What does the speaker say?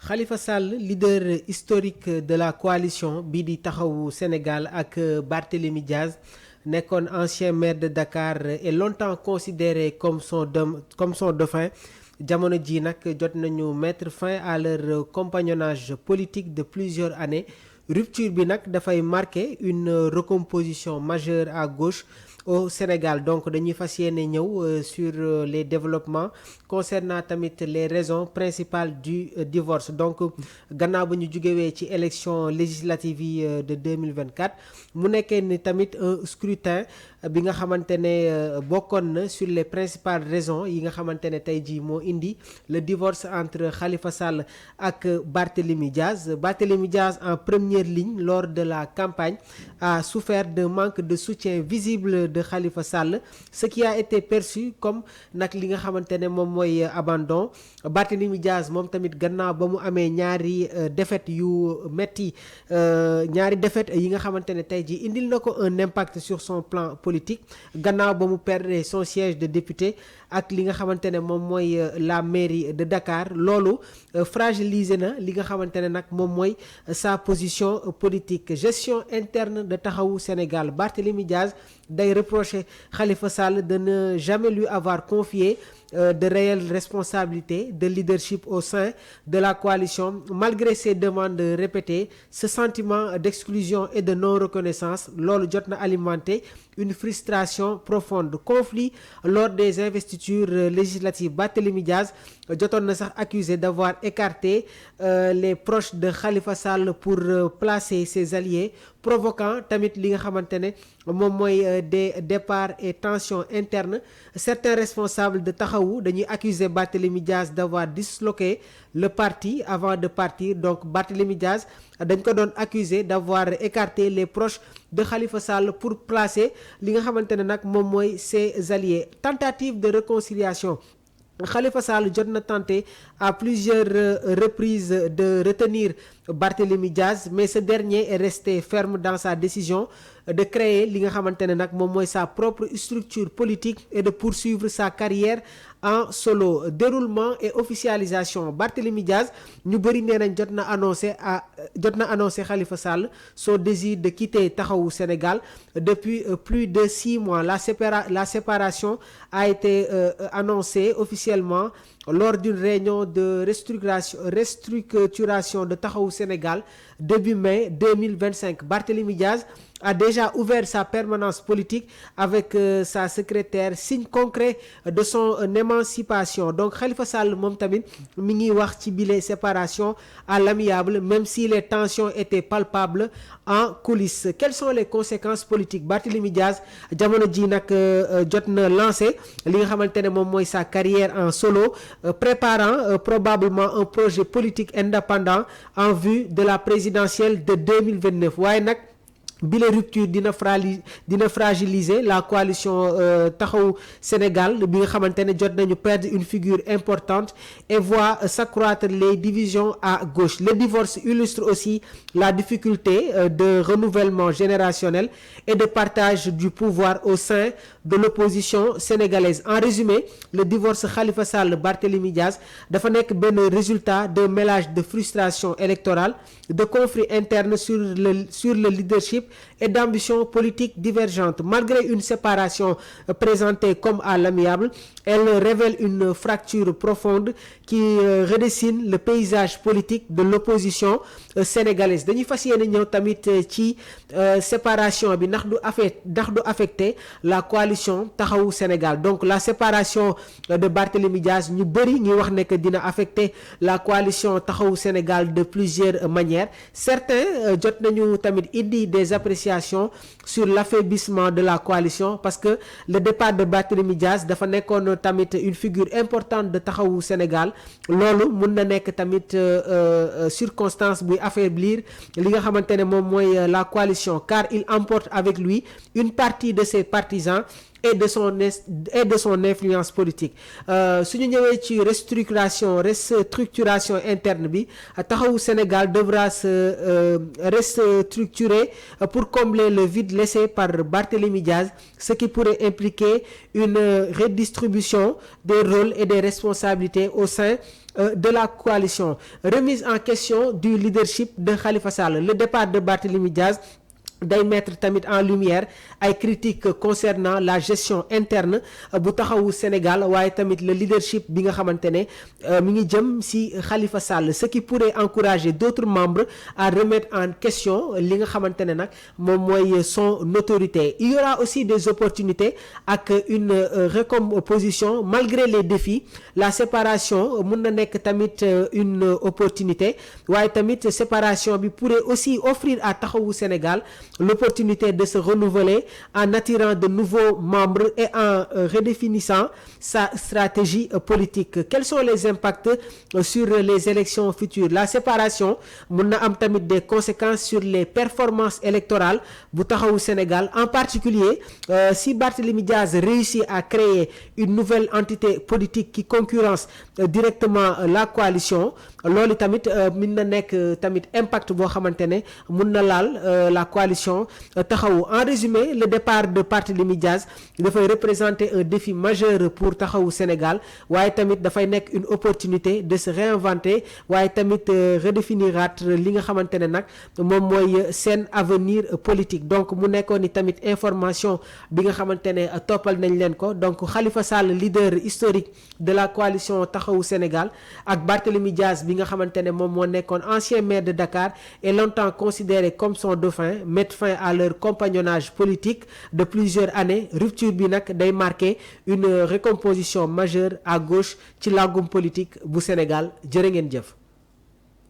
Khalifa Sall, leader historique de la coalition bii di taxawu Sénégal ak Barthélémy Diaz nekkoon ancien maire de Dakar et longtemps considéré comme son dauphin jamono ji nag jot nañu mettre fin à leur compagnonnage politique de plusieurs années. Rupture bi nag dafay marquer une recomposition majeure à gauche au Sénégal. Donc dañuy fas yéene ñëw sur les développements concernant tamit les raisons principales du divorce. Donc gannaaw ba ñu jugewee ci élection législative yi de 2024 mu nekkee ni tamit un scrutin bi nga xamante ne bokkoon na sur les principales raisons yi nga xamante ne tey jii moo indi le divorce entre Khalifa Sall ak Barthélémy Diaz. Barthélémy Diaz en première ligne lors de la campagne a souffert d'un manque de soutien visible de Khalifa Sall, ce qui a été perçu comme nag li nga xamante ne moom mooy abandon. Barthélémy Diaz moom tamit gannaaw ba mu amee ñaari défaite yu metti ñaari défaite yi nga xamante ne tey jii indil na ko un impact sur son plan politique gannaaw ba mu perdre son siège de député ak li nga xamante ne moom mooy la mairie de Dakar. Loolu fragiliser na li nga xamante ne nag moom mooy sa position politique. Gestion interne de Taxawu Sénégal, Barthélémy Diaz day reprocher Khalifa Sall de ne jamais lui avoir confié de réelles responsabilités de leadership au sein de la coalition. Malgré ses demandes répétées, ce sentiment d'exclusion et de non-reconnaissance loolu jot na alimenter une frustration profonde. Conflit lors des investitures législatives. Barthélémy Diaz jotoon na sax accusé d'avoir écarté les proches de Khalifa Sall pour placer ses alliés, provoquant tamit li nga xamante ne moom mooy des départs et tensions internes. Certains responsables de Taxawu dañuy accuser Barthélémy Diaz d'avoir disloqué le parti avant de partir. Donc Barthélémy Diaz dañ ko doon accusé d'avoir écarté les proches de Khalifa Sall pour placer li nga xamante ne nag moom mooy ses alliés. Tentative de réconciliation. Khalifa Sall jot na tenté à plusieurs reprises de retenir Barthélémy Diaz, mais ce dernier est resté ferme dans sa décision de créer li nga xamante ne nag moom mooy sa propre structure politique et de poursuivre sa carrière en solo. Déroulement et officialisation. Barthélémy Diaz ñu bëri nee nañ jot na annoncé Khalifa Sall son désir de quitter Taxawu Sénégal depuis plus de 6 mois. La séparation a été annoncée officiellement lors d'une réunion de restructuration de Taxawu Sénégal début mai 2025. Barthélémy Diaz a déjà ouvert sa permanence politique avec sa secrétaire, signe concret de son émancipation. Donc Khalifa Sall moom tamit mi ngi wax ci bile séparation à l'amiable, même si les tensions étaient palpables en coulisses. Quelles sont les conséquences politiques? Barthélémy Diaz jamono ji nag jot na lancé li nga xamante ne moom mooy sa carrière en solo, préparant probablement un projet politique indépendant en vue de la présidentielle de 2029. waaye nag bile rupture dina fragiliser la coalition Taxawu Sénégal bi nga xamante ne jot nañu perdre une figure importante et voit s'accroître les divisions à gauche. Le divorce illustre aussi la difficulté de renouvellement générationnel et de partage du pouvoir au sein de l'opposition sénégalaise. En résumé, le divorce Khalifa Sall Barthélémy Diaz dafa nekk benn résultat d'un mélange de frustration électorale, de conflits internes sur le leadership et d'ambitions politiques divergentes. Malgré une séparation présentée comme à l'amiable, elle révèle une fracture profonde qui redessine le paysage politique de l'opposition sénégalaise. Dañuy fas yéene ñëw tamit ci séparation bi ndax du affecter la coalition Taxawu Sénégal. Donc la séparation de Barthélémy Diaz ñu bëri ñuy wax ne que dina affecter la coalition Taxawu Sénégal de plusieurs manières. Certains jot nañu tamit indi des appréciations sur l'affaiblissement de la coalition, parce que le départ de Barthélémy Diaz dafa nekkoon tamit une figure importante de Taxawu Sénégal. Loolu mun na nekk tamit circonstance buy affaiblir li nga xamante ne moom mooy la coalition, car il emporte avec lui une partie de ses partisans et de son influence politique. Suñu ñëwee ci restructuration interne bi, Taxawu Sénégal devra se restructurer pour combler le vide laissé par Barthélémy Diaz, ce qui pourrait impliquer une redistribution des rôles et des responsabilités au sein de la coalition. Remise en question du leadership de Khalifa Sall. Le départ de Barthélémy Diaz day mettre tamit en lumière ay critiques concernant la gestion interne bu taxawu Sénégal waaye tamit le leadership bi nga xamante ne mi ngi jëm ci Khalifa Sall, ce qui pourrait encourager d'autres membres à remettre en question li nga xamante ne nag moom mooy son autorité. Il y aura aussi des opportunités ak une recomposition malgré les défis. La séparation mun na nekk tamit une opportunité waaye tamit séparation bi pourrait aussi offrir à taxawu Sénégal l'opportunité de se renouveler en attirant de nouveaux membres et en redéfinissant sa stratégie politique. Quels sont les impacts sur les élections futures? La séparation mun na am tamit des conséquences sur les performances électorales bu taxawu Sénégal, en particulier si Barthélémy Diaz réussit à créer une nouvelle entité politique qui concurrence directement la coalition. Loolu tamit mun na nekk tamit impact boo xamante ne mun na laal la coalition taxawu. En résumé, le départ de Barthélémy Diaz dafay représenter un défi majeur pour taxawu Sénégal waaye tamit dafay nekk une opportunité de se réinventer waaye tamit redéfiniraat li nga xamante ne nag moom mooy seen avenir politique. Donc mu nekkoon ni tamit information bi nga xamante ne toppal nañ leen ko. Donc Khalifa Sall, leader historique de la coalition taxawu Sénégal, ak Barthélémy Diaz bi nga xamante ne moom moo nekkoon ancien maire de Dakar et longtemps considéré comme son dauphin, mettre fin à leur compagnonnage politique de plusieurs années. Rupture bi nag day marquer une recomposition majeure à gauche ci langum politique bu Sénégal. Jërë ngeen jëf.